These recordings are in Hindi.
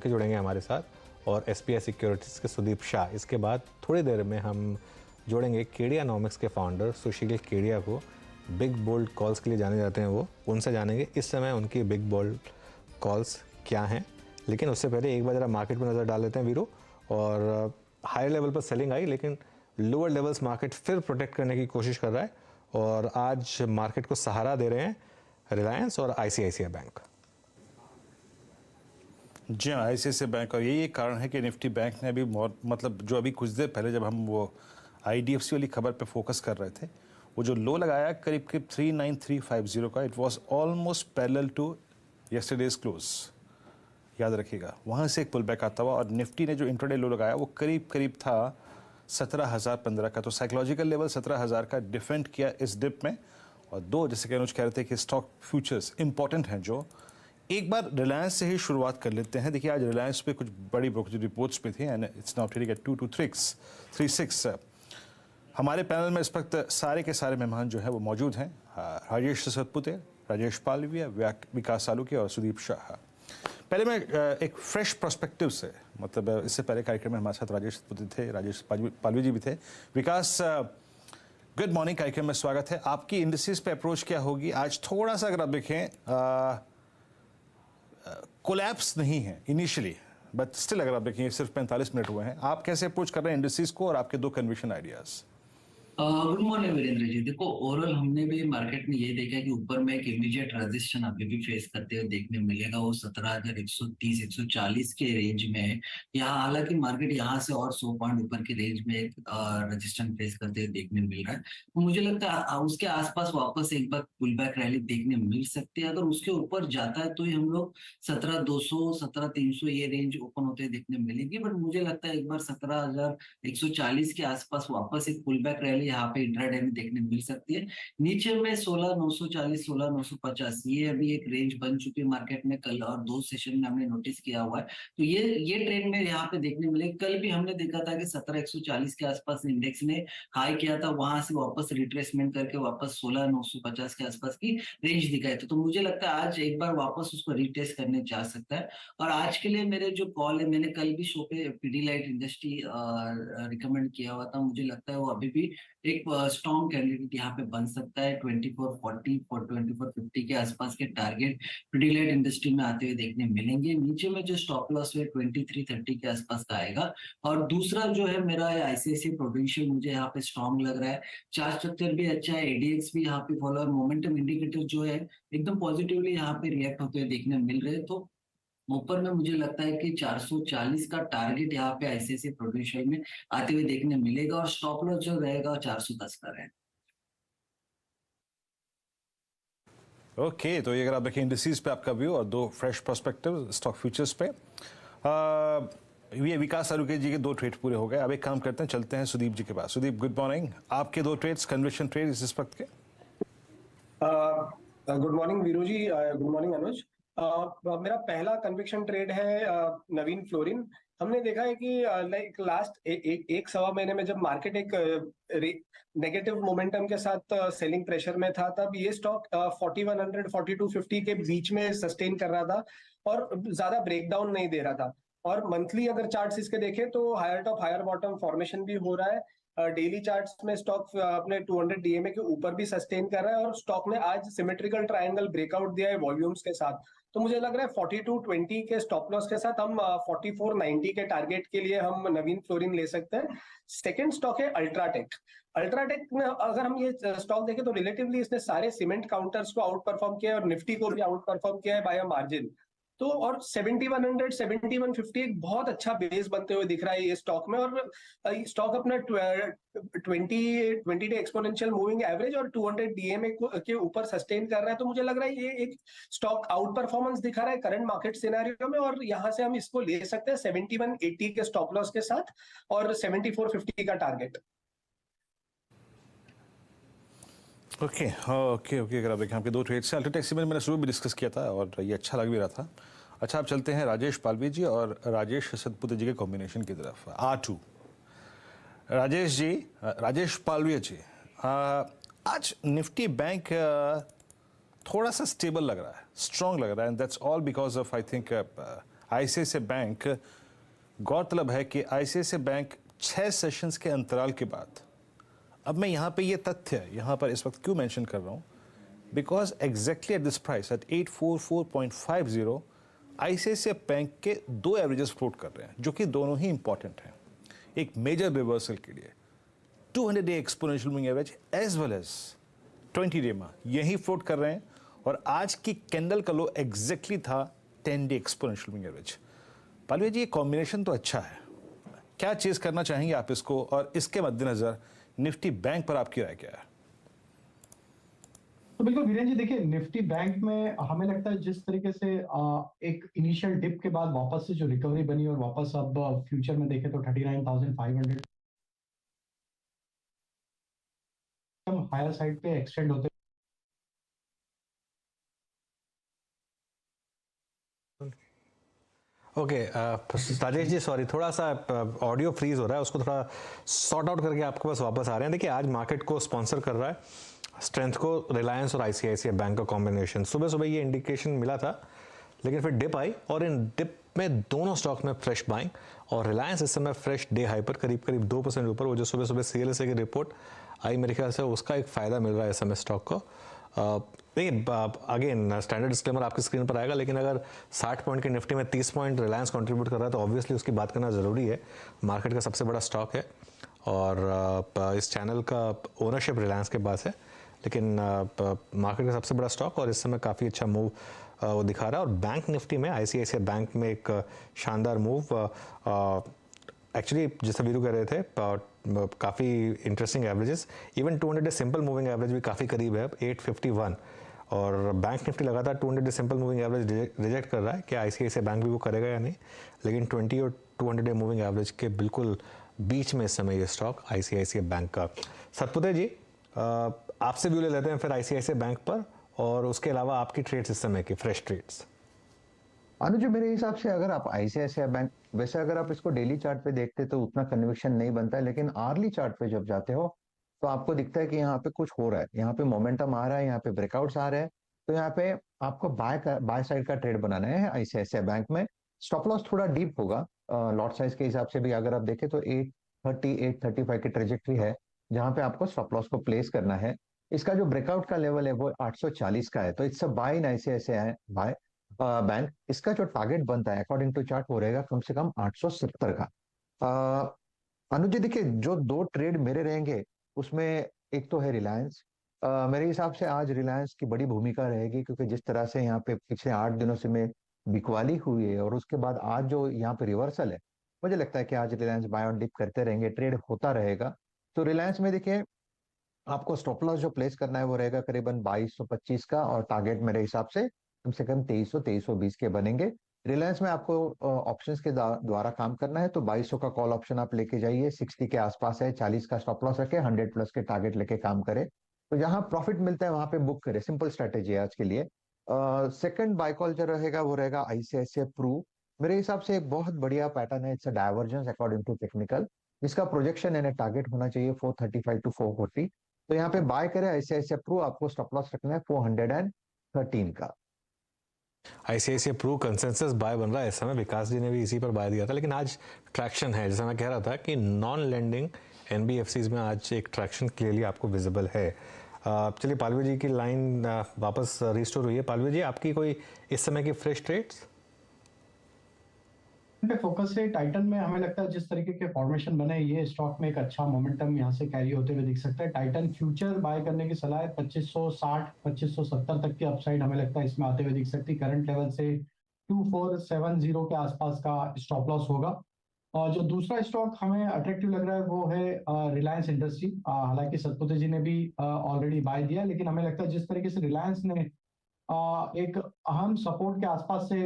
के जुड़ेंगे हमारे साथ और एसपीआई सिक्योरिटीज़ के सुदीप शाह। इसके बाद थोड़ी देर में हम जोड़ेंगे केडियानॉमिक्स के फाउंडर सुशील केडिया को। बिग बोल्ड कॉल्स के लिए जाने जाते हैं वो, उनसे जानेंगे इस समय उनकी बिग बोल्ड कॉल्स क्या हैं। लेकिन उससे पहले एक बार ज़रा मार्केट पर नज़र डाल लेते हैं वीरो। और हायर लेवल पर सेलिंग आई, लेकिन लोअर लेवल्स मार्केट फिर प्रोटेक्ट करने की कोशिश कर रहा है और आज मार्केट को सहारा दे रहे हैं रिलायंस और आईसीआईसीआई बैंक। जी हाँ, आईसीआईसीआई बैंक, और यही एक कारण है कि निफ्टी बैंक ने अभी मतलब जो अभी कुछ देर पहले जब हम वो आईडीएफसी वाली खबर पे फोकस कर रहे थे, वो जो लो लगाया करीब 39350 का, it was almost parallel to yesterday's close, याद रखिएगा। वहाँ से एक पुल बैक आता हुआ और निफ्टी ने जो इंट्राडे लो लगाया वो करीब था 17,015 का। तो साइकोलॉजिकल लेवल 17,000 का डिफेंड किया इस डिप में। और दो, जैसे कि अनुज कह रहे थे कि स्टॉक फ्यूचर्स इंपॉर्टेंट हैं, जो एक बार रिलायंस से ही शुरुआत कर लेते हैं। देखिए आज रिलायंस पे कुछ बड़ी ब्रोकरेज रिपोर्ट्स में थी and it's now trading at 2236। हमारे पैनल में इस वक्त सारे के सारे मेहमान जो है वो मौजूद हैं। राजेश सतपुते, राजेश पालवी, विकास सालुके और सुदीप शाह। पहले मैं एक फ्रेश पर्सपेक्टिव से, मतलब इससे पहले कार्यक्रम में हमारे साथ राजेश सतपुते थे, राजेश पालवी जी भी थे। विकास, गुड मॉर्निंग, कार्यक्रम में स्वागत है। आपकी इंडस्ट्रीज पे अप्रोच क्या होगी आज? थोड़ा सा अगर आप देखें कोलैप्स नहीं है इनिशियली, बट स्टिल अगर आप देखें सिर्फ 45 मिनट हुए हैं, आप कैसे अप्रोच कर रहे हैं इंडस्ट्रीज को और आपके दो conviction ideas? Good morning Virendra ji. देखो, ओवरऑल हमने भी मार्केट में ये देखा कि ऊपर में एक इमीडिएट रेजिस्टेंस अभी भी फेस करते हुए देखने मिलेगा। वो 17,130 140 के रेंज में है। यहाँ हालांकि मार्केट यहाँ से और 100 पॉइंट ऊपर के रेंज में एक रेजिस्टेंस फेस करते हुए देखने मिल रहा है। तो मुझे लगता है उसके आसपास वापस एक बार पुल बैक रैली देखने मिल सकती है। अगर उसके ऊपर जाता है तो ही हम लोग 17,200 17,300 ये रेंज ओपन होते हुए देखने मिलेगी। बट मुझे लगता है एक बार 17,140 के आसपास वापस एक पुल बैक रैली यहाँ पे इंट्राडे में देखने मिल सकती है। नीचे में 16,940 16,950 ये अभी एक रेंज बन चुकी है मार्केट में। कल और दो सेशन में हमने नोटिस किया हुआ है, तो ये ट्रेंड में यहाँ पे देखने मिले। कल भी हमने देखा था कि 17,140 के आसपास इंडेक्स ने हाई किया था, वहां से वापस रिट्रेसमेंट करके वापस 16,950 के आसपास की रेंज दिखाई थी। तो मुझे लगता है आज एक बार वापस उसको रिटेस्ट करने जा सकता है। और आज के लिए मेरे जो कॉल है, मैंने कल भी शो पे पीडीलाइट इंडस्ट्री रिकमेंड किया हुआ था। मुझे लगता है वो अभी भी एक स्ट्रॉन्ग कैंडिडेट यहाँ पे बन सकता है। 2440 और 2450 के आसपास के टारगेट पीडीलाइट इंडस्ट्री में आते हुए देखने मिलेंगे। नीचे में जो स्टॉप लॉस है 2330 के आसपास का आएगा। और दूसरा जो है मेरा आईसीआईसीआई प्रोडेंशियल, मुझे यहाँ पे स्ट्रॉन्ग लग रहा है। चार्ट स्ट्रक्चर भी अच्छा है, एडीएक्स भी यहाँ पे फॉलो, और मोमेंटम इंडिकेटर जो है एकदम पॉजिटिवली यहाँ पे रिएक्ट होते हुए देखने मिल रहे हैं। तो ऊपर में मुझे लगता है कि 440 का टारगेट यहाँ पे आईसीआईसीआई प्रोडेंशियल में आते हुए देखने मिलेगा। और स्टॉप लॉस जो रहेगा 410 का रहेगा। ओके, तो ये अगर आप देखें इंडस्ट्रीज पे आपका व्यू और दो फ्रेश पर्सपेक्टिव स्टॉक फ्यूचर्स पे। ये विकास सालुके जी के दो ट्रेड पूरे हो गए। अब एक काम करते हैं, चलते हैं सुदीप जी के पास। सुदीप, गुड मॉर्निंग, आपके दो ट्रेड्स, कन्विक्शन ट्रेड इस वक्त के। गुड मॉर्निंग वीरू जी, गुड मॉर्निंग अनुज। मेरा पहला कन्विक्शन ट्रेड है नवीन फ्लोरिन। हमने देखा है कि लाइक लास्ट एक सवा महीने में जब मार्केट एक नेगेटिव मोमेंटम के साथ सेलिंग प्रेशर में था, तब ये स्टॉक 4100 4250 के बीच में सस्टेन कर रहा था और ज्यादा ब्रेकडाउन नहीं दे रहा था। और मंथली अगर चार्ट्स इसके देखें तो higher top higher bottom formation भी हो रहा है। डेली चार्ट्स में स्टॉक अपने 200 डीएमए के ऊपर भी सस्टेन कर रहा है और स्टॉक ने आज सिमेट्रिकल ट्रायंगल ब्रेकआउट दिया है वॉल्यूम्स के साथ। तो मुझे लग रहा है 4220 के स्टॉप लॉस के साथ हम 4490 के टारगेट के लिए हम नवीन फ्लोरिन ले सकते हैं। सेकंड स्टॉक है अल्ट्राटेक। अल्ट्राटेक में अगर हम ये स्टॉक देखें तो रिलेटिवली इसने सारे सीमेंट काउंटर्स को आउट परफॉर्म किया है और निफ्टी को भी आउट परफॉर्म किया है बाय अ मार्जिन। तो और 7100 7150 एक बहुत अच्छा बेस बनते हुए दिख रहा है ये स्टॉक में। और स्टॉक अपना 20 डे एक्सपोनेंशियल मूविंग एवरेज और 200 डीएमए के ऊपर सस्टेन कर रहा है। तो मुझे लग रहा है ये एक स्टॉक आउट परफॉर्मेंस दिखा रहा है करंट मार्केट सिनेरियो में, और यहाँ से हम इसको ले सकते हैं 7180 के स्टॉप लॉस के साथ और 7450 का टारगेट। ओके, अगर आप देखें आपके दो ट्रेड्स हैं। अल्ट्राटेक सीमेंट मैंने शुरू में डिस्कस किया था और ये अच्छा लग भी रहा था। अच्छा, आप चलते हैं राजेश पालवी जी और राजेश सतपुते जी के कॉम्बिनेशन की तरफ। R2 राजेश जी, राजेश पालवी जी, आज निफ्टी बैंक थोड़ा सा स्टेबल लग रहा है, स्ट्रॉन्ग लग रहा है, and that's all because of I think ICICI bank, गौरतलब है कि आईसीआईसीआई बैंक 6 सेशंस के अंतराल के बाद, अब मैं यहाँ पे ये तथ्य यहाँ पर इस वक्त क्यों मेंशन कर रहा हूँ, because exactly at this price at 844.50 ICICI bank के 2 एवरेजेस फ्लोट कर रहे हैं, जो कि दोनों ही इंपॉर्टेंट हैं एक मेजर रिवर्सल के लिए। 200-day exponential moving average as well as 20-day MA यही फ्लोट कर रहे हैं, और आज की कैंडल का लो एग्जैक्टली था 10-day एक्सपोनेंशियल मूविंग एवरेज। पालवी जी, ये कॉम्बिनेशन तो अच्छा है, क्या चीज करना चाहेंगे आप इसको, और इसके मद्देनजर निफ्टी बैंक पर आपकी राय क्या है? तो बिल्कुल वीरेंद्र जी, देखिए निफ्टी बैंक में हमें लगता है जिस तरीके से एक इनिशियल डिप के बाद वापस से जो रिकवरी बनी और वापस अब फ्यूचर में देखें तो 39,500 हायर साइड पे एक्सटेंड होते। ओके राजेश जी, सॉरी, थोड़ा सा ऑडियो फ्रीज हो रहा है, उसको थोड़ा सॉर्ट आउट करके आपके पास वापस आ रहे हैं। देखिए, आज मार्केट को स्पॉन्सर कर रहा है स्ट्रेंथ को रिलायंस और आईसीआईसीआई बैंक का कॉम्बिनेशन। सुबह सुबह ये इंडिकेशन मिला था, लेकिन फिर डिप आई, और इन डिप में दोनों स्टॉक में फ्रेश बाइंग, और रिलायंस इस समय फ्रेश डे हाई पर करीब 2% ऊपर। वो जो सुबह सुबह सीएलएसए की रिपोर्ट आई, मेरे ख्याल से उसका एक फ़ायदा मिल रहा है इस समय स्टॉक को। लेकिन अगेन स्टैंडर्ड डिस्क्लेमर आपकी स्क्रीन पर आएगा, लेकिन अगर 60 पॉइंट की निफ्टी में 30 पॉइंट रिलायंस कंट्रीब्यूट कर रहा है तो ऑब्वियसली उसकी बात करना ज़रूरी है। मार्केट का सबसे बड़ा स्टॉक है, और इस चैनल का ओनरशिप रिलायंस के पास है, लेकिन मार्केट का सबसे बड़ा स्टॉक, और इस समय काफ़ी अच्छा मूव वो दिखा रहा है। और बैंक निफ्टी में आईसीआईसीआई बैंक में एक शानदार मूव, एक्चुअली जैसे वीरू कह रहे थे, काफ़ी interesting averages, even 200-day simple moving average भी काफ़ी करीब है 851, और बैंक निफ्टी लगातार 200-day simple moving average reject कर रहा है कि आईसीआईसीआई बैंक भी वो करेगा या नहीं, लेकिन 20 और 200-day मूविंग एवरेज के बिल्कुल बीच में इस समय ये स्टॉक आईसीआईसीआई बैंक का। सतपुते जी, आपसे व्यू ले लेते हैं फिर आईसीआईसीआई बैंक पर, और उसके अलावा आपकी ट्रेड्स इस समय की फ्रेश ट्रेड्स। अनुज, मेरे हिसाब से अगर आप आईसीआईसीआई बैंक, वैसे अगर आप इसको डेली चार्ट पे देखते तो उतना कन्विक्शन नहीं बनता है, लेकिन आर्ली चार्ट पे जब जाते हो तो आपको दिखता है कि यहाँ पे कुछ हो रहा है, यहाँ पे मोमेंटम आ रहा है, यहाँ पे ब्रेकआउट्स आ रहे हैं, तो यहाँ पे आपको बाय साइड का ट्रेड बनाना है आईसीआईसीआई बैंक में। स्टॉप लॉस थोड़ा डीप होगा, लॉट साइज के हिसाब से भी अगर आप देखें तो 830 835 की ट्रेजेक्ट्री है जहां पे आपको स्टॉप लॉस को प्लेस करना है। इसका जो ब्रेकआउट का लेवल है वो 840 का है, तो it's a buy in ICICI buy bank. इसका जो टारगेट बनता है अकॉर्डिंग टू चार्ट वो रहेगा कम से कम 870 का। अनुज जी, देखिए जो 2 ट्रेड मेरे रहेंगे उसमें एक तो है रिलायंस। मेरे हिसाब से आज रिलायंस की बड़ी भूमिका रहेगी, क्योंकि जिस तरह से यहाँ पे पिछले 8 दिनों से में बिकवाली हुई है और उसके बाद आज जो यहाँ पे रिवर्सल है, मुझे लगता है कि आज रिलायंस बाय ऑन डिप करते रहेंगे, ट्रेड होता रहेगा। तो रिलायंस में देखिए आपको स्टॉप लॉस जो प्लेस करना है वो रहेगा करीबन 2225 का, और टारगेट मेरे हिसाब से कम 2300-2320 के बनेंगे। रिलायंस में आपको ऑप्शंस के द्वारा काम करना है, तो 2200 का कॉल ऑप्शन आप लेके जाइए, 60 के आसपास है, 40 का स्टॉप लॉस रखे, 100 प्लस के टारगेट लेके काम करे, तो जहां प्रॉफिट मिलता है वहां पे बुक करे। सिंपल स्ट्रेटेजी है आज के लिए। सेकंड बाय कॉल जो रहेगा वो रहेगा आईसीआईसीआई प्रू। मेरे हिसाब से एक बहुत बढ़िया पैटर्न है, it's a divergence according to technical, जिसका प्रोजेक्शन यानी टारगेट होना चाहिए 435 to 440। तो यहाँ पे बाय करे आईसीआईसीआई प्रू, आपको स्टॉप लॉस रखना है 413 का। आईसीआईसीआई प्रू कंसेंसस बाय बन रहा है इस समय, विकास जी ने भी इसी पर बाय दिया था, लेकिन आज ट्रैक्शन है, जैसा मैं कह रहा था कि नॉन लेंडिंग एनबीएफसीज में आज एक ट्रैक्शन क्लियरली आपको विजिबल है। चलिए, पालवी जी की लाइन वापस रिस्टोर हुई है। पालवी जी, आपकी कोई इस समय की फ्रेश ट्रेड्स पे फोकस है टाइटन में। हमें लगता है जिस तरीके के फॉर्मेशन बने ये स्टॉक में एक अच्छा मोमेंटम यहाँ से कैरी होते हुए दिख सकता है। टाइटन फ्यूचर बाय करने की सलाह है, 2560 2570 तक की अपसाइड हमें लगता है इसमें आते हुए दिख सकती है। करंट लेवल से 2470 के आसपास का स्टॉप लॉस होगा। और जो दूसरा स्टॉक हमें अट्रैक्टिव लग रहा है वो है रिलायंस इंडस्ट्री। हालांकि सतपुते जी ने भी ऑलरेडी बाय दिया, लेकिन हमें लगता है जिस तरीके से रिलायंस ने एक अहम सपोर्ट के आसपास से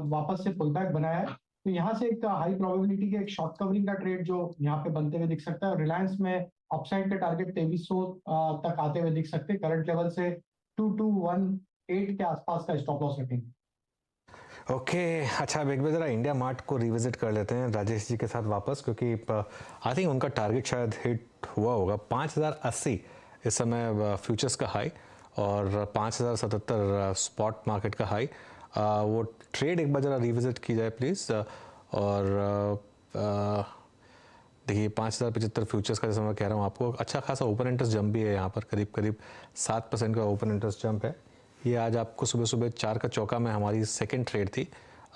वापस से पुल बैक बनाया है, तो यहाँ से एक हाई प्रोबेबिलिटी के एक शॉर्ट कवरिंग का ट्रेड जो यहाँ पे बनते हुए दिख सकता है। और रिलायंस में अपसाइड के टारगेट 2300 तक आते हुए दिख सकते हैं। करंट लेवल से 2218 के आसपास का स्टॉप लॉस रखेंगे। ओके, अच्छा, एक बार जरा इंडिया मार्ट को रिविजिट कर लेते हैं राजेश जी के साथ वापस, क्योंकि आई थिंक उनका टारगेट शायद हिट हुआ होगा। 5080 इस समय फ्यूचर्स का हाई और 5077 स्पॉट मार्केट का हाई। वो ट्रेड एक बार ज़रा रिविजिट की जाए प्लीज़। और देखिए 5075 फ्यूचर्स का, जैसे मैं कह रहा हूँ आपको, अच्छा खासा ओपन इंटरेस्ट जंप भी है यहाँ पर, करीब करीब 7% का ओपन इंटरेस्ट जंप है। ये आज आपको सुबह सुबह 4 का चौका में हमारी सेकंड ट्रेड थी,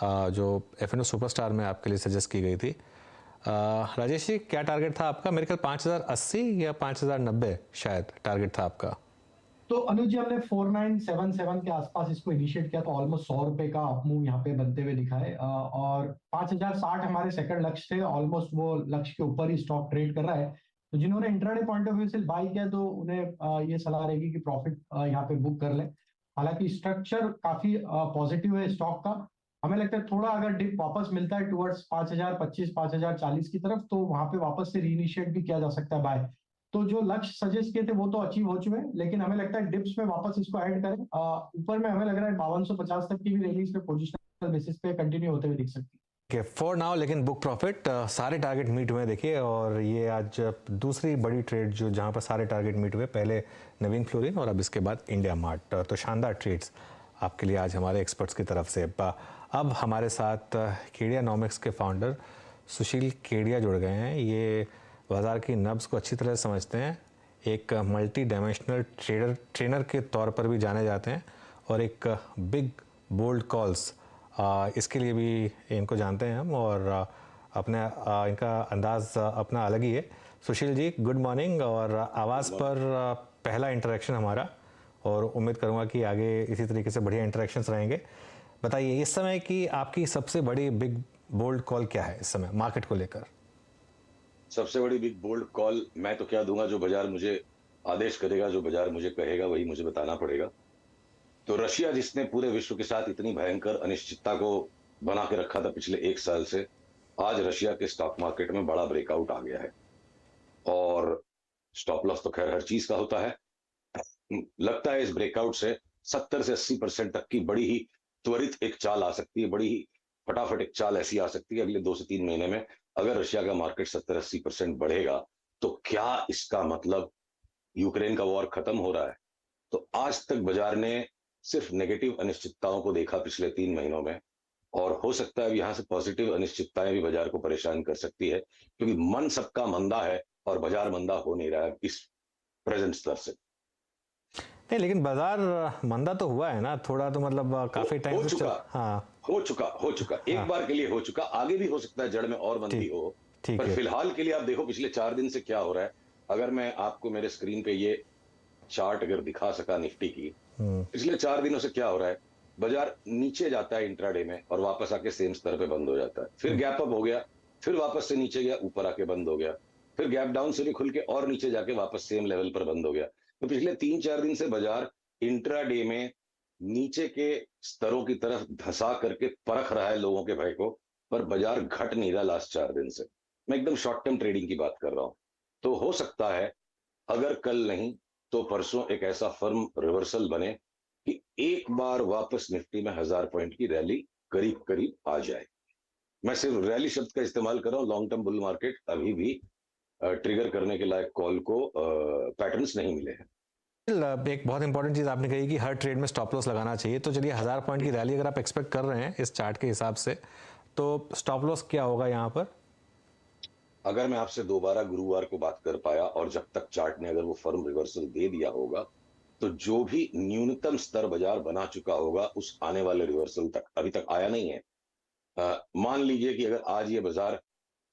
जो एफएनओ सुपरस्टार में आपके लिए सजेस्ट की गई थी। राजेश जी, क्या टारगेट था आपका? मेरे ख्याल 5080 या 5090 शायद टारगेट था आपका। तो अनुज जी, हमने 4977 के आसपास इसको इनिशिएट किया, तो ऑलमोस्ट 100 रुपए का अप मूव यहाँ पे बनते हुए दिखा है। और 5060 हमारे सेकंड लक्ष्य थे, ऑलमोस्ट वो लक्ष्य के ऊपर ही स्टॉक ट्रेड कर रहा है। तो जिन्होंने इंट्राडे पॉइंट ऑफ व्यू से बाई किया, तो उन्हें ये सलाह रहेगी कि प्रॉफिट यहाँ पे बुक कर ले। हालांकि स्ट्रक्चर काफी पॉजिटिव है स्टॉक का। हमें लगता है थोड़ा अगर डिप वापस मिलता है टुवर्ड्स 5025 5040 की तरफ, तो वहां पे वापस से रीइनिशिएट भी किया जा सकता है बाय। तो जो लक्ष्य सजेस्ट किए थे वो तो अचीव हो चुके हैं, लेकिन हमें लगता है डिप्स में वापस इसको ऐड करें। ऊपर में हमें लग रहा है 5250 तक की भी रैली इस पे पोजिशनल बेसिस पे कंटिन्यू होते हुए दिख सकती है। फॉर नाउ लेकिन बुक प्रॉफिट सारे टारगेट मीट हुए देखिए। और ये आज दूसरी बड़ी ट्रेड जो जहाँ पर सारे टारगेट मीट हुए, पहले नवीन फ्लोरिन और अब इसके बाद इंडिया मार्ट। तो शानदार ट्रेड्स आपके लिए आज हमारे एक्सपर्ट्स की तरफ से। अब हमारे साथ केडियानॉमिक्स के फाउंडर सुशील केडिया जुड़ गए हैं। ये बाज़ार की नब्ज़ को अच्छी तरह समझते हैं, एक मल्टी डायमेंशनल ट्रेनर के तौर पर भी जाने जाते हैं, और एक बिग बोल्ड कॉल्स इसके लिए भी इनको जानते हैं हम। और अपने इनका अंदाज़ अपना अलग ही है। Sushil ji, good morning. और आवाज़ पर पहला इंटरेक्शन हमारा, और उम्मीद करूँगा कि आगे इसी तरीके से बढ़िया इंटरेक्शंस रहेंगे। बताइए इस समय की आपकी सबसे बड़ी बिग बोल्ड कॉल क्या है इस समय मार्केट को लेकर? सबसे बड़ी बिग बोल्ड कॉल मैं तो क्या दूंगा, जो बाजार मुझे आदेश करेगा, जो बाजार मुझे कहेगा वही मुझे बताना पड़ेगा। तो रशिया, जिसने पूरे विश्व के साथ इतनी भयंकर अनिश्चितता को बना के रखा था पिछले 1 साल से, आज रशिया के स्टॉक मार्केट में बड़ा ब्रेकआउट आ गया है। और स्टॉप लॉस तो खैर हर चीज का होता है। लगता है इस ब्रेकआउट से 70 से 80% तक की बड़ी ही त्वरित एक चाल आ सकती है, बड़ी ही फटाफट एक चाल ऐसी आ सकती है अगले 2 से 3 महीने में। अगर रशिया का मार्केट 70-80% बढ़ेगा, तो क्या इसका मतलब यूक्रेन का वॉर खत्म हो रहा है? तो आज तक बाजार ने सिर्फ नेगेटिव अनिश्चितताओं को देखा पिछले 3 महीनों में, और हो सकता है यहां से पॉजिटिव अनिश्चितताएं भी बाजार को परेशान कर सकती है, क्योंकि मन सबका मंदा है और बाजार मंदा हो नहीं रहा है इस प्रेजेंट स्तर से। नहीं, लेकिन बाजार मंदा तो हुआ है ना थोड़ा, तो मतलब काफी टाइम हो चुका। हाँ, हो चुका एक हाँ, बार के लिए हो चुका। आगे भी हो सकता है जड़ में और मंदी हो, ठीक पर है। फिलहाल के लिए आप देखो पिछले 4 दिन से क्या हो रहा है। अगर मैं आपको मेरे स्क्रीन पे ये चार्ट अगर दिखा सका निफ्टी की, पिछले 4 दिनों से क्या हो रहा है, बाजार नीचे जाता है इंट्राडे में और वापस आके सेम स्तर पे बंद हो जाता है, फिर गैप अप हो गया, फिर वापस से नीचे गया, ऊपर आके बंद हो गया, फिर गैप डाउन से भी खुल के और नीचे जाके वापस सेम लेवल पर बंद हो गया। तो पिछले 3-4 दिन से बाजार इंट्राडे में नीचे के स्तरों की तरफ धंसा करके परख रहा है लोगों के भय को, पर बाजार घट नहीं रहा लास्ट 4 दिन से। मैं एकदम शॉर्ट टर्म ट्रेडिंग की बात कर रहा हूं। तो हो सकता है अगर कल नहीं तो परसों एक ऐसा फर्म रिवर्सल बने कि एक बार वापस निफ्टी में 1000 पॉइंट की रैली करीब करीब आ जाए। मैं सिर्फ रैली शब्द का इस्तेमाल कर रहा हूं। लॉन्ग टर्म बुल मार्केट अभी भी ट्रिगर करने के लायक कॉल को पैटर्न्स नहीं मिले हैं। एक बहुत इंपॉर्टेंट चीज आपने कही कि हर ट्रेड में स्टॉप लॉस लगाना चाहिए। तो चलिए 1000 पॉइंट की रैली अगर आप एक्सपेक्ट कर रहे हैं इस चार्ट के हिसाब से, तो स्टॉप लॉस क्या होगा यहाँ पर? अगर मैं आपसे दोबारा गुरुवार को बात कर पाया और जब तक चार्ट ने अगर वो फर्म रिवर्सल दे दिया होगा, तो जो भी न्यूनतम स्तर बाजार बना चुका होगा उस आने वाले रिवर्सल तक अभी तक आया नहीं है। मान लीजिए कि अगर आज ये बाजार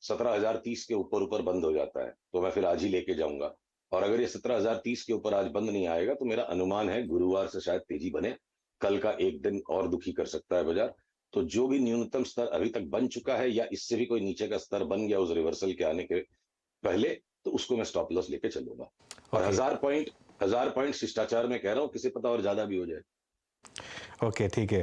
17,030 के ऊपर बंद हो जाता है, तो मैं फिर आज ही लेके जाऊंगा। और अगर ये 17,030 के ऊपर आज बंद नहीं आएगा, तो मेरा अनुमान है गुरुवार से शायद तेजी बने। कल का एक दिन और दुखी कर सकता है बाजार। तो जो भी न्यूनतम स्तर अभी तक बन चुका है या इससे भी कोई नीचे का स्तर बन गया उस रिवर्सल के आने के पहले, तो उसको मैं स्टॉप लॉस लेके चलूंगा। और 1000 पॉइंट शिष्टाचार में कह रहा हूं, किसी पता और ज्यादा भी हो जाए। ओके, ठीक है।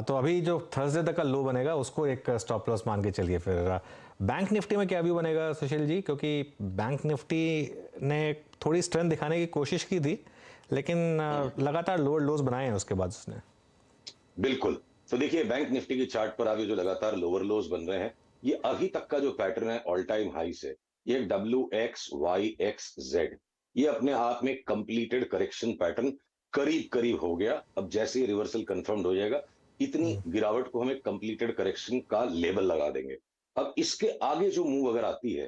तो अभी जो थर्सडे तक का लो बनेगा उसको एक स्टॉप लॉस मान के चलिए। फिर बैंक निफ्टी में क्या व्यू बनेगा सुशील जी? क्योंकि बैंक निफ्टी ने थोड़ी स्ट्रेंथ दिखाने की कोशिश की थी, लेकिन लगातार लोअर लोज बनाए हैं उसके बाद उसने। बिल्कुल। तो देखिए बैंक निफ्टी की चार्ट पर आगे जो लगातार लोअर लोज बन रहे हैं, ये अभी तक का जो पैटर्न है ऑल टाइम हाई से, ये WXYXZ, ये अपने आप में कंप्लीटेड करेक्शन पैटर्न करीब करीब हो गया। अब जैसे ही रिवर्सल कंफर्म्ड हो जाएगा, इतनी गिरावट को हम एक कंप्लीटेड करेक्शन का लेबल लगा देंगे। अब इसके आगे जो मूव अगर आती है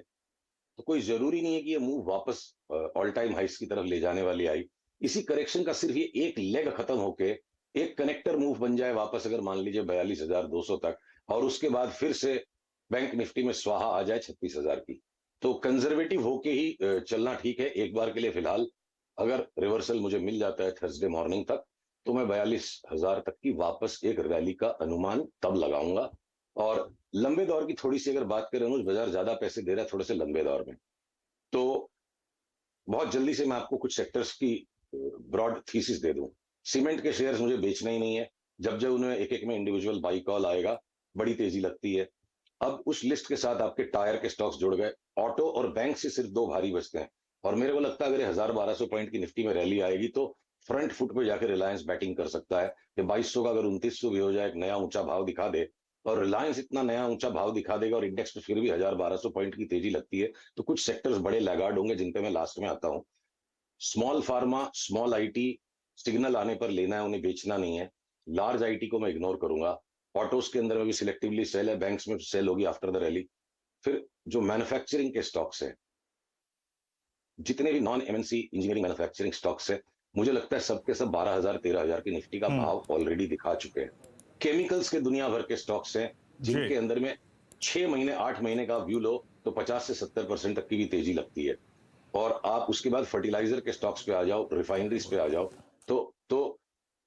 तो कोई जरूरी नहीं है कि ये मूव वापस ऑल टाइम हाइस की तरफ ले जाने वाली आई। इसी करेक्शन का सिर्फ ये एक लेग खत्म होके एक कनेक्टर मूव बन जाए वापस, अगर मान लीजिए 42,200 तक, और उसके बाद फिर से बैंक निफ्टी में स्वाहा आ जाए 36,000 की, तो कंजर्वेटिव होके ही चलना ठीक है एक बार के लिए। फिलहाल अगर रिवर्सल मुझे मिल जाता है थर्सडे मॉर्निंग तक, तो मैं 42,000 तक की वापस एक रैली का अनुमान तब लगाऊंगा। और लंबे दौर की थोड़ी सी अगर बात करें, अनुज, बाजार ज्यादा पैसे दे रहा है थोड़े से लंबे दौर में, तो बहुत जल्दी से मैं आपको कुछ सेक्टर्स की ब्रॉड थीसिस दे दूं। सीमेंट के शेयर्स मुझे बेचना ही नहीं है। जब जब उन्हें एक एक में इंडिविजुअल बाई कॉल आएगा, बड़ी तेजी लगती है। अब उस लिस्ट के साथ आपके टायर के स्टॉक्स जुड़ गए, ऑटो और बैंक से सिर्फ दो भारी बचते हैं। और मेरे को लगता है अगर 1,000-1,200 पॉइंट की निफ्टी में रैली आएगी तो फ्रंट फुट पे जाकर रिलायंस बैटिंग कर सकता है कि 2,200 का अगर 2,900 भी हो जाए, एक नया ऊंचा भाव दिखा दे, और रिलायंस इतना नया ऊंचा भाव दिखा देगा और इंडेक्स पे फिर भी 1,000-1,200 पॉइंट की तेजी लगती है, तो कुछ सेक्टर्स बड़े लैगार्ड होंगे जिन पे मैं लास्ट में आता हूं। Small pharma, small IT, signal आने पर लेना है, उन्हें बेचना नहीं है। लार्ज आईटी को मैं इग्नोर करूंगा। ऑटोस के अंदर में भी सिलेक्टिवली सेल है, बैंक्स में सेल होगी आफ्टर द रैली। फिर जो मैन्युफैक्चरिंग के स्टॉक्स है, जितने भी non MNC engineering manufacturing stocks है, मुझे लगता है सबके सब 12,000-13,000 की निफ्टी का भाव ऑलरेडी दिखा चुके हैं। केमिकल्स के दुनिया भर के स्टॉक्स हैं जिनके अंदर में 6 महीने 8 महीने का व्यू लो तो 50 से 70% तक की भी तेजी लगती है। और आप उसके बाद फर्टिलाइजर के स्टॉक्स पे आ जाओ, रिफाइनरीज पे आ जाओ, तो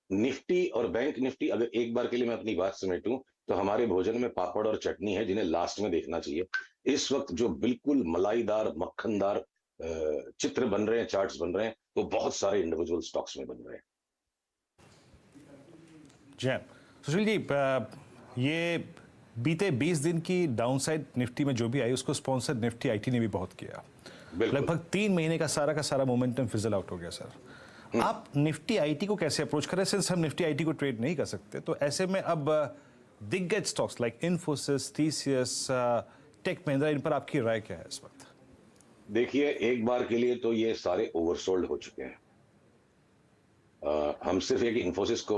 निफ्टी और बैंक निफ्टी, अगर एक बार के लिए मैं अपनी बात समेटूं, तो हमारे भोजन में पापड़ और चटनी है जिन्हें लास्ट में देखना चाहिए। इस वक्त जो बिल्कुल मलाईदार मक्खनदार चित्र बन रहे हैं, चार्ट्स बन रहे हैं, वो बहुत सारे इंडिविजुअल स्टॉक्स में बन रहे हैं। जी सुशील जी, ये बीते 20 दिन की डाउनसाइड निफ्टी में जो भी आई उसको स्पॉन्सर निफ्टी आईटी ने भी बहुत किया। लगभग 3 महीने का सारा मोमेंटम फिजल आउट हो गया सर। आप निफ्टी आईटी को कैसे अप्रोच कर रहे हैं? सिंस हम निफ्टी आईटी को ट्रेड नहीं कर सकते, तो ऐसे में अब दिग्गज stocks like Infosys, TCS, tech Mahindra, इन पर आपकी राय क्या है इस वक्त? देखिए, एक बार के लिए तो ये सारे ओवरसोल्ड हो चुके हैं। हम सिर्फ एक इन्फोसिस को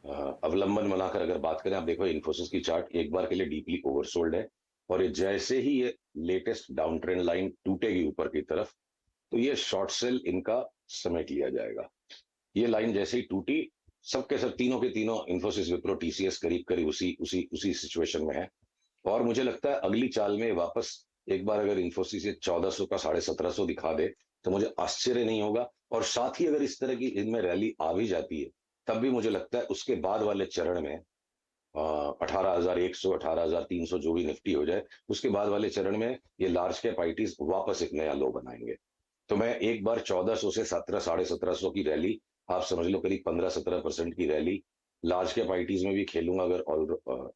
अवलंबन बनाकर अगर बात करें, आप देखो इन्फोसिस की चार्ट एक बार के लिए डीपली ओवरसोल्ड है, और ये जैसे ही ये लेटेस्ट डाउन ट्रेंड लाइन टूटेगी ऊपर की तरफ, तो ये शॉर्ट सेल इनका समेट लिया जाएगा। ये लाइन जैसे ही टूटी, सबके सब तीनों के तीनों इन्फोसिस, विप्रो, टीसीएस करीब करीब उसी सिचुएशन में है। और मुझे लगता है अगली चाल में वापस एक बार अगर इन्फोसिस ये 1,400 का 1,750 दिखा दे तो मुझे आश्चर्य नहीं होगा। और साथ ही अगर इस तरह की इनमें रैली आ भी जाती है, तब भी मुझे लगता है उसके बाद वाले चरण में 18,100, 18,300 जो भी निफ्टी हो जाए, उसके बाद वाले चरण में ये लार्ज कैप आईटीज वापस एक नया लो बनाएंगे। तो मैं एक बार 1,400 से 1700-1750 की रैली, आप समझ लो करीब 15-17% की रैली लार्ज कैप आईटीज में भी खेलूंगा अगर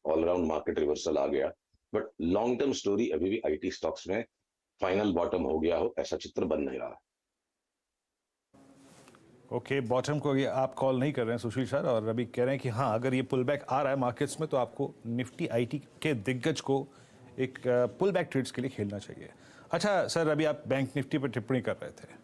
ऑलराउंड मार्केट रिवर्सल आ गया। बट लॉन्ग टर्म स्टोरी अभी भी आईटी स्टॉक्स में फाइनल बॉटम हो गया हो, ऐसा चित्र बन नहीं रहा। ओके, बॉटम को आप कॉल नहीं कर रहे हैं सुशील सर, और अभी कह रहे हैं कि हाँ, अगर ये पुल बैक आ रहा है मार्केट्स में तो आपको निफ्टी आईटी के दिग्गज को एक पुल बैक ट्रेड्स के लिए खेलना चाहिए। अच्छा सर, अभी आप बैंक निफ्टी पर टिप्पणी कर रहे थे।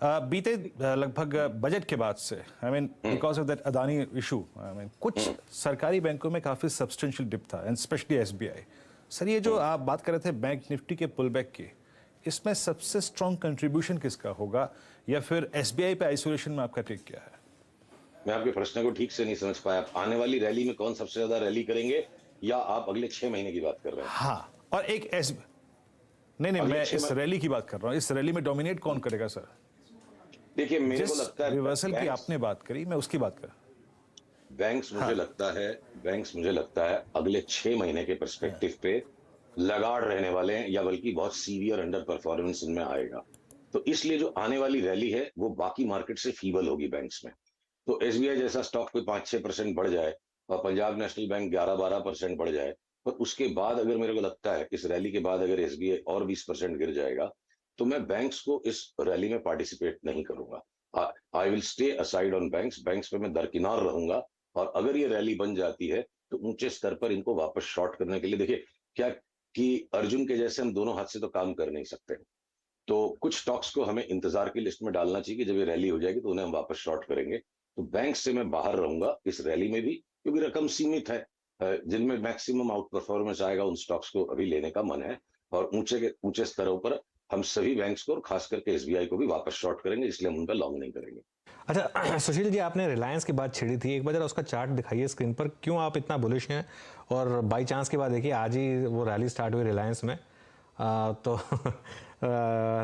बीते लगभग बजट के बाद से, I mean because of that Adani issue, I mean कुछ सरकारी बैंकों में काफ़ी सब्सटेंशियल डिप था, एंड स्पेशली एसबीआई। सर, ये जो आप बात कर रहे थे बैंक निफ्टी के पुल बैक की, इसमें सबसे स्ट्रॉन्ग कंट्रीब्यूशन किसका होगा, या फिर एसबीआई पे आइसोलेशन में आपका टेक क्या है? मैं आपके प्रश्न को ठीक से नहीं समझ पाया। आने वाली रैली में कौन सबसे ज्यादा रैली करेंगे, या आप अगले 6 महीने की बात कर रहे हैं? हाँ, और एक नहीं, मैं इस रैली की बात कर रहा हूँ। इस रैली में डोमिनेट कौन करेगा सर? देखिए, मेरे को लगता है रिवर्सल की आपने बात करी, मैं उसकी बात कर। बैंक्स मुझे लगता है अगले 6 महीने के पर्सपेक्टिव पे लगाड़ रहने वाले हैं, या बल्कि बहुत सीवियर अंडर परफॉर्मेंस इनमें आएगा। तो इसलिए जो आने वाली रैली है वो बाकी मार्केट से फीबल होगी बैंक्स में। तो एसबीआई जैसा स्टॉक कोई 5-6% बढ़ जाए, और पंजाब नेशनल बैंक 11-12% बढ़ जाए, और उसके बाद अगर मेरे को लगता है इस रैली के बाद अगर एसबीआई और 20% गिर जाएगा, तो मैं बैंक्स को इस रैली में पार्टिसिपेट नहीं करूंगा। I will stay aside on banks पे मैं दरकिनार रहूंगा। और अगर ये रैली बन जाती है तो ऊंचे स्तर पर इनको वापस शॉर्ट करने के लिए, देखिए क्या कि अर्जुन के जैसे हम दोनों हाथ से तो काम कर नहीं सकते। तो कुछ स्टॉक्स को हमें इंतजार की लिस्ट में डालना चाहिए कि जब ये रैली हो जाएगी तो उन्हें हम वापस शॉर्ट करेंगे। तो बैंक से मैं बाहर रहूंगा इस रैली में भी क्योंकि रकम सीमित है। जिनमें मैक्सिमम आउट परफॉर्मेंस आएगा उन स्टॉक्स को अभी लेने का मन है, और ऊंचे स्तरों पर हम सभी बैंक्स को और खास करके एसबीआई को भी वापस शॉर्ट करेंगे, इसलिए हम उनका लॉन्ग नहीं करेंगे। अच्छा सुशील जी, आपने रिलायंस की बात छेड़ी थी, एक बार जरा उसका चार्ट दिखाइए स्क्रीन पर, क्यों आप इतना बुलिश हैं? और बाई चांस की बात देखिए, आज ही वो रैली स्टार्ट हुई रिलायंस में, तो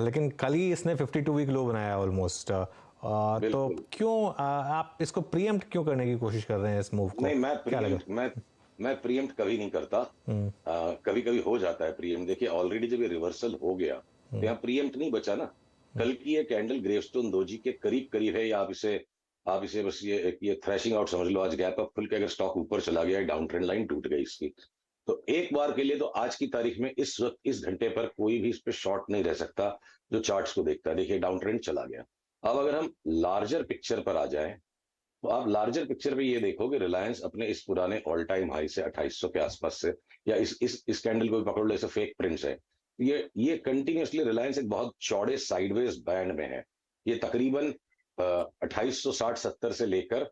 लेकिन कल ही इसने 52 वीक लो बनाया ऑलमोस्ट, तो क्यों आप इसको प्रीएम्प्ट क्यों करने की कोशिश कर रहे हैं इस मूव को? नहीं, क्या मैं प्रीएम्प्ट कभी नहीं करता। कभी कभी हो जाता है प्रीएम्प्ट। देखिए ऑलरेडी जब ये रिवर्सल हो गया तो यहाँ प्रीएम्प्ट नहीं बचा ना। कल की ये कैंडल ग्रेवस्टोन दोजी के करीब करीब है, या आप इसे बस ये थ्रैशिंग आउट समझ लो। आज गैप अप खुल के अगर स्टॉक ऊपर चला गया, डाउन ट्रेंड लाइन टूट गई इसकी, तो एक बार के लिए तो आज की तारीख में इस वक्त इस घंटे पर कोई भी इस पे शॉर्ट नहीं रह सकता जो चार्ट्स को देखता है। देखिए डाउन ट्रेंड चला गया। अब अगर हम लार्जर पिक्चर पर आ जाएं, तो आप लार्जर पिक्चर पे ये देखो कि रिलायंस अपने इस पुराने ऑल टाइम हाई से 2800 के आसपास से, या इस कैंडल को भी पकड़ लो, ऐसे फेक प्रिंट्स है, ये कंटिन्यूसली रिलायंस एक बहुत चौड़े साइडवेज बैंड में है। ये तकरीबन 2860-70 से लेकर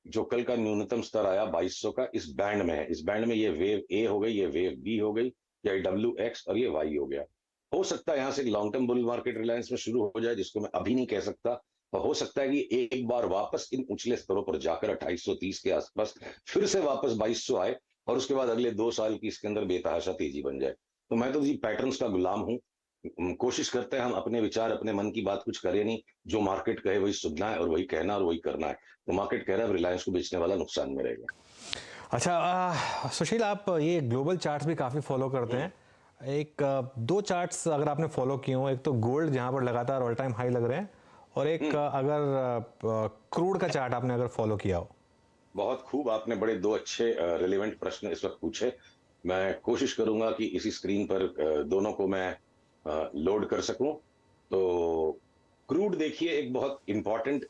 जो कल का न्यूनतम स्तर आया 2200 का, इस बैंड में है। इस बैंड में ये वेव ए हो गई, ये वेव बी हो गई, या डब्ल्यू एक्स, और ये वाई हो गया। हो सकता है यहां से long term bull market Reliance में शुरू हो जाए, जिसको मैं अभी नहीं कह सकता। और हो सकता है कि एक बार वापस इन उछले स्तरों पर जाकर 2830 के आसपास फिर से वापस 2200 आए, और उसके बाद अगले 2 साल की इसके अंदर बेतहाशा तेजी बन जाए। तो मैं तो जी पैटर्न्स का गुलाम हूं। कोशिश करते हैं हम अपने विचार, अपने मन की बात कुछ करें नहीं, जो मार्केट कहे वही सुनना है और वही कहना और वही करना है। तो मार्केट कह रहा है रिलायंस को बेचने वाला नुकसान में रहेगा। अच्छा सुशील, आप ये ग्लोबल चार्ट्स भी काफ़ी फॉलो करते हैं। एक दो चार्ट्स अगर आपने फॉलो किए हो, एक तो गोल्ड जहां पर लगातार ऑल टाइम हाई लग रहे हैं, और एक अगर क्रूड का चार्ट आपने अगर फॉलो किया हो। बहुत खूब, आपने बड़े 2 अच्छे रिलेवेंट प्रश्न इस वक्त पूछे। मैं कोशिश करूंगा कि इसी स्क्रीन पर दोनों को मैं लोड कर सकूं। तो क्रूड देखिए एक बहुत इंपॉर्टेंट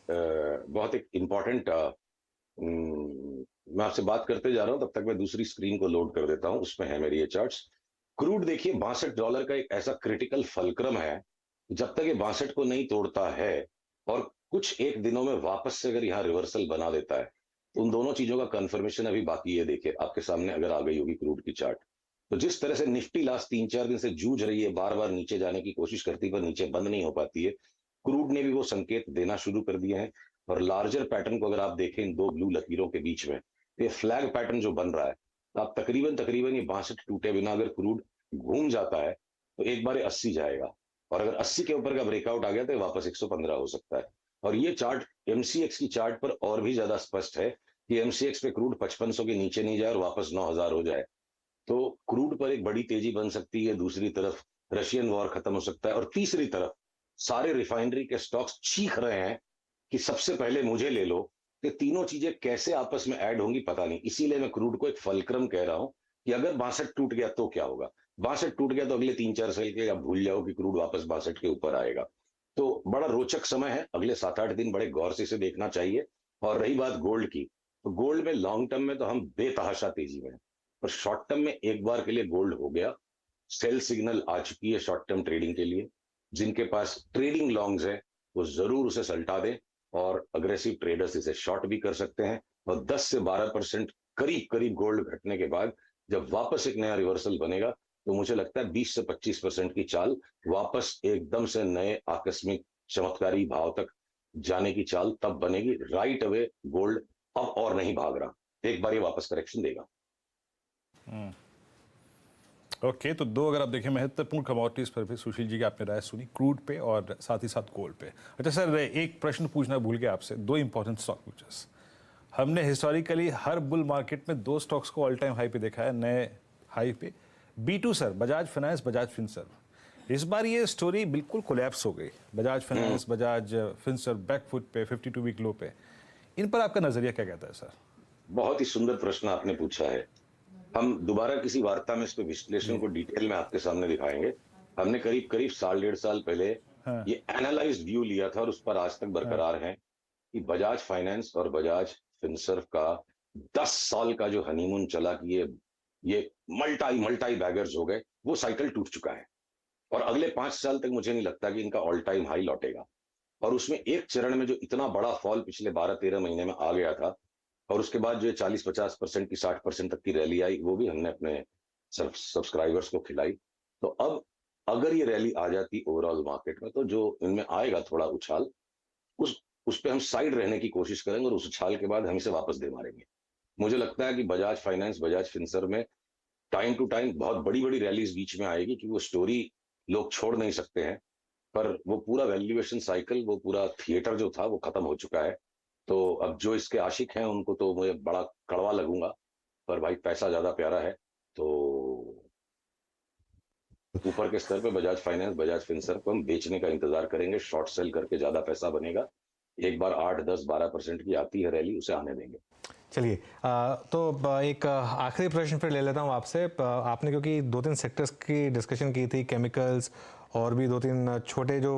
मैं आपसे बात करते जा रहा हूं, तब तक मैं दूसरी स्क्रीन को लोड कर देता हूं, उसमें है मेरी ये चार्ट्स। क्रूड देखिए $62 का एक ऐसा क्रिटिकल फलक्रम है, जब तक ये 62 को नहीं तोड़ता है और कुछ एक दिनों में वापस से अगर यहाँ रिवर्सल बना देता है, तो उन दोनों चीजों का कंफर्मेशन अभी बाकी है। देखिए आपके सामने अगर आ गई होगी क्रूड की चार्ट, तो जिस तरह से निफ्टी लास्ट 3-4 दिन से जूझ रही है, बार बार नीचे जाने की कोशिश करती पर नीचे बंद नहीं हो पाती है, क्रूड ने भी वो संकेत देना शुरू कर दिए हैं। और लार्जर पैटर्न को अगर आप देखें इन 2 ब्लू लकीरों के बीच में, ये फ्लैग पैटर्न जो बन रहा है, तो आप तकरीबन ये 62 टूटे बिना अगर क्रूड घूम जाता है तो एक बार 80 जाएगा, और अगर 80 के ऊपर का ब्रेकआउट आ गया तो वापस 115 हो सकता है। और ये चार्ट एमसीएक्स की चार्ट पर और भी ज्यादा स्पष्ट है कि एमसीएक्स पे क्रूड 5500 के नीचे नहीं जाए और वापस 9000 हो जाए तो क्रूड पर एक बड़ी तेजी बन सकती है। दूसरी तरफ रशियन वॉर खत्म हो सकता है, और तीसरी तरफ सारे रिफाइनरी के स्टॉक्स चीख रहे हैं कि सबसे पहले मुझे ले लो। कि तीनों चीजें कैसे आपस में ऐड होंगी पता नहीं, इसीलिए मैं क्रूड को एक फलक्रम कह रहा हूं कि अगर 62 टूट गया तो क्या होगा। 62 टूट गया तो अगले 3-4 साल के आप भूल जाओ कि क्रूड वापस 62 के ऊपर आएगा। तो बड़ा रोचक समय है, अगले 7-8 दिन बड़े गौर से इसे देखना चाहिए। और रही बात गोल्ड की, तो गोल्ड में लॉन्ग टर्म में तो हम बेतहाशा तेजी में है, पर शॉर्ट टर्म में एक बार के लिए गोल्ड हो गया सेल सिग्नल आ चुकी है शॉर्ट टर्म ट्रेडिंग के लिए। जिनके पास ट्रेडिंग लॉन्ग्स है वो जरूर उसे सल्टा दें, और अग्रेसिव ट्रेडर्स इसे शॉर्ट भी कर सकते हैं। और 10 से 12% करीब गोल्ड घटने के बाद जब वापस एक नया रिवर्सल बनेगा, तो मुझे लगता है 20 से 25% की चाल वापस एकदम से नए आकस्मिक चमत्कारी भाव तक जाने की चाल तब बनेगी। राइट अवे गोल्ड अब और नहीं भाग रहा, एक बार ये वापस करेक्शन देगा। ओके, तो 2 अगर आप देखें महत्वपूर्ण कमोडिटीज पर भी सुशील जी की आपने राय सुनी, क्रूड पे और साथ ही साथ गोल्ड पे। अच्छा सर, एक प्रश्न पूछना भूल गया आपसे, 2 इंपॉर्टेंट स्टॉक फ्यूचर्स। हमने हिस्टोरिकली हर बुल मार्केट में 2 स्टॉक्स को ऑल टाइम हाई पे देखा है, नए हाई पे। B2 sir, Bajaj Finance, Bajaj Finserv. इस बार ये स्टोरी बिल्कुल कोलैप्स हो गई। Bajaj Finance, Bajaj Finserv back foot पे, 52 वीक लो पे। इन पर आपका नजरिया क्या कहता है सर? बहुत ही सुंदर प्रश्न आपने पूछा है। हम दोबारा किसी वार्ता में इसके विश्लेषण को डिटेल में आपके सामने दिखाएंगे। हमने करीब 1.5 साल पहले ये एनालाइज्ड व्यू लिया था, और उस पर आज तक बरकरार है कि बजाज फाइनेंस और बजाज फिनसर्व का 10 साल का जो हनीमून चला कि ये मल्टाई बैगर्स हो गए, वो साइकिल टूट चुका है। और अगले 5 साल तक मुझे नहीं लगता कि इनका ऑल टाइम हाई लौटेगा। और उसमें एक चरण में जो इतना बड़ा फॉल पिछले 12-13 महीने में आ गया था, और उसके बाद जो है 40-50% की 60% तक की रैली आई, वो भी हमने अपने सब्सक्राइबर्स को खिलाई। तो अब अगर ये रैली आ जाती ओवरऑल मार्केट में, तो जो इनमें आएगा थोड़ा उछाल, उस पे हम साइड रहने की कोशिश करेंगे और उस उछाल के बाद हम इसे वापस दे मारेंगे। मुझे लगता है कि बजाज फाइनेंस, बजाज फिनसर्व में टाइम टू टाइम बहुत बड़ी बड़ी रैलीज बीच में आएगी, क्योंकि वो स्टोरी लोग छोड़ नहीं सकते हैं। पर वो पूरा वैल्यूएशन साइकिल, वो पूरा थिएटर जो था वो खत्म हो चुका है। तो अब जो इसके आशिक हैं उनको तो मुझे बड़ा कड़वा लगूंगा, पर भाई पैसा ज्यादा प्यारा है। तो ऊपर के स्तर पे बजाज फाइनेंस, बजाज फिनसर्व को हम बेचने का इंतजार करेंगे, शॉर्ट सेल करके ज्यादा पैसा बनेगा। एक बार 8-10-12% की आती है रैली, उसे आने देंगे। चलिए, तो एक आखिरी प्रश्न फिर ले लेता हूँ आपसे। आपने क्योंकि 2-3 सेक्टर्स की डिस्कशन की थी, केमिकल्स और भी 2-3 छोटे जो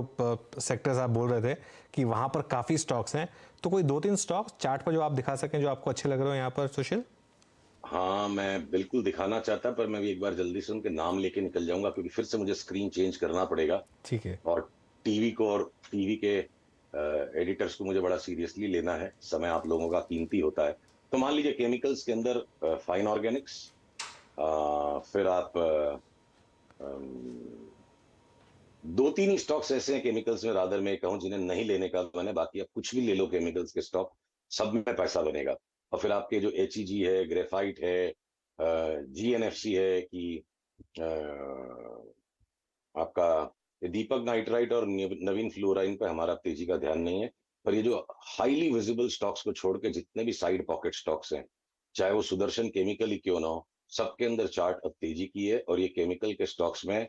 सेक्टर्स आप बोल रहे थे कि वहाँ पर काफ़ी स्टॉक्स हैं, तो कोई 2-3 स्टॉक्स चार्ट पर जो आप दिखा सकें जो आपको अच्छे लग रहे हो यहाँ पर, सुशील? हाँ, मैं बिल्कुल दिखाना चाहता, पर मैं भी एक बार जल्दी से उनके नाम लेके निकल जाऊंगा, क्योंकि फिर से मुझे स्क्रीन चेंज करना पड़ेगा। ठीक है। और टीवी के एडिटर्स को मुझे बड़ा सीरियसली लेना है, समय आप लोगों का कीमती होता है। तो मान लीजिए केमिकल्स के अंदर फाइन ऑर्गेनिक्स, फिर आप 2-3 ही स्टॉक्स ऐसे हैं केमिकल्स में, रादर मैं कहूं, जिन्हें नहीं लेने का मन है। बाकी आप कुछ भी ले लो केमिकल्स के स्टॉक, सब में पैसा बनेगा। और फिर आपके जो HEG है, ग्रेफाइट है, GNFC है, कि आपका दीपक नाइट्राइट और नवीन फ्लोराइन पे हमारा तेजी का ध्यान नहीं है। पर ये जो हाईली विजिबल स्टॉक्स को छोड़ के जितने भी साइड पॉकेट स्टॉक्स हैं, चाहे वो सुदर्शन केमिकल ही क्यों ना हो, सबके अंदर चार्ट अब तेजी की है। और ये केमिकल के स्टॉक्स में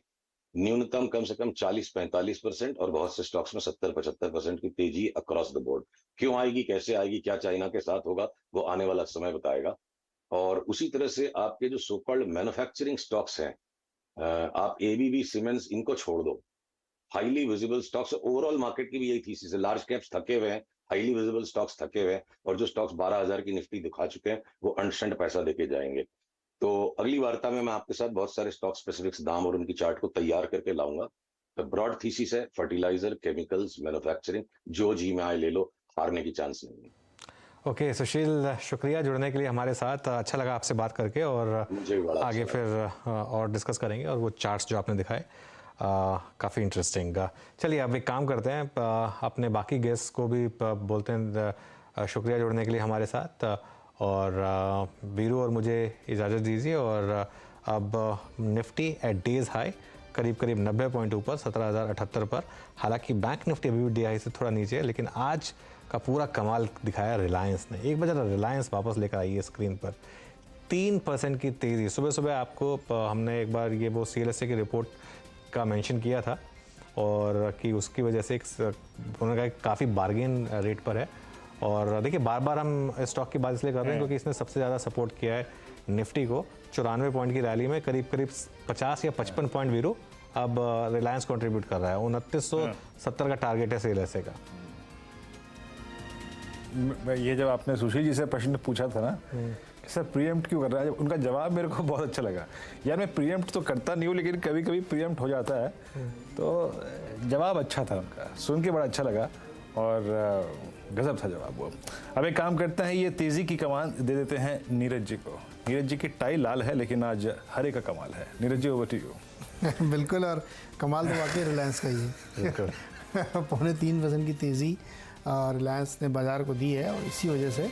न्यूनतम कम से कम 40-45% और बहुत से स्टॉक्स में 70-75% की तेजी अक्रॉस द बोर्ड। क्यों आएगी, कैसे आएगी, क्या चाइना के साथ होगा, वो आने वाला समय बताएगा। और उसी तरह से आपके जो सो कॉल्ड मैन्युफैक्चरिंग स्टॉक्स हैं, आप ABB, सीमेंस, इनको छोड़ दो। Highly visible stocks, overall market की भी यही थीसिस है, लार्ज कैप्स थके हुए हैं, हाईली विजिबल स्टॉक्स थके हुए हैं, और जो स्टॉक्स 12,000 की निफ्टी दिखा चुके हैं वो अनशंट पैसा देके जाएंगे। तो अगली वार्ता में मैं आपके साथ बहुत सारे स्टॉक स्पेसिफिक्स, दाम और उनकी चार्ट को तैयार करके लाऊंगा। तो ब्रॉड थीसिस है, फर्टिलाइजर, केमिकल्स, मैन्युफैक्चरिंग, जो जी में आए ले लो, हारने की चांस नहीं है। ओके सुशील, शुक्रिया जुड़ने के लिए हमारे साथ। अच्छा लगा आपसे बात करके, और मुझे भी बड़ा आगे अच्छा फिर और डिस्कस करेंगे। और वो चार्ट्स जो आपने दिखाए काफ़ी इंटरेस्टिंग। चलिए अब एक काम करते हैं, अपने बाकी गेस्ट को भी बोलते हैं शुक्रिया जुड़ने के लिए हमारे साथ, और वीरू और मुझे इजाज़त दीजिए। और अब निफ्टी एट डेज हाई करीब 90 पॉइंट ऊपर 17,078 पर। हालांकि बैंक निफ्टी अभी भी DI से थोड़ा नीचे है, लेकिन आज का पूरा कमाल दिखाया रिलायंस ने। एक बजे रिलायंस वापस लेकर आई है स्क्रीन पर, 3% की तेज़ी। सुबह सुबह आपको हमने एक बार ये वो CLSA की रिपोर्ट का मेंशन किया था, और कि उसकी वजह से उन्होंने कहा काफ़ी बार्गेन रेट पर है। और देखिए बार बार हम स्टॉक की बात इसलिए कर रहे हैं क्योंकि इसने सबसे ज़्यादा सपोर्ट किया है निफ्टी को। 94 पॉइंट की रैली में करीब 50 या 55 पॉइंट वीरू अब रिलायंस कंट्रीब्यूट कर रहा है। 2970 का टारगेट है CLSA का। ये जब आपने सुशील जी से प्रश्न पूछा था ना, सर प्रीएम्प्ट क्यों कर रहा है, उनका जवाब मेरे को बहुत अच्छा लगा। यार मैं प्रीएम्प्ट तो करता नहीं हूँ, लेकिन कभी कभी प्रीएम्प्ट हो जाता है, तो जवाब अच्छा था उनका, सुन के बड़ा अच्छा लगा, और गजब था जवाब वो। अब एक काम करते हैं, ये तेज़ी की कमान दे देते हैं नीरज जी को। नीरज जी की टाई लाल है, लेकिन आज हरे का कमाल है। Neeraj ji over to you. बिल्कुल, और कमाल तो वाकई रिलायंस का ही है। 3.25% की तेज़ी रिलायंस ने बाज़ार को दी है, और इसी वजह से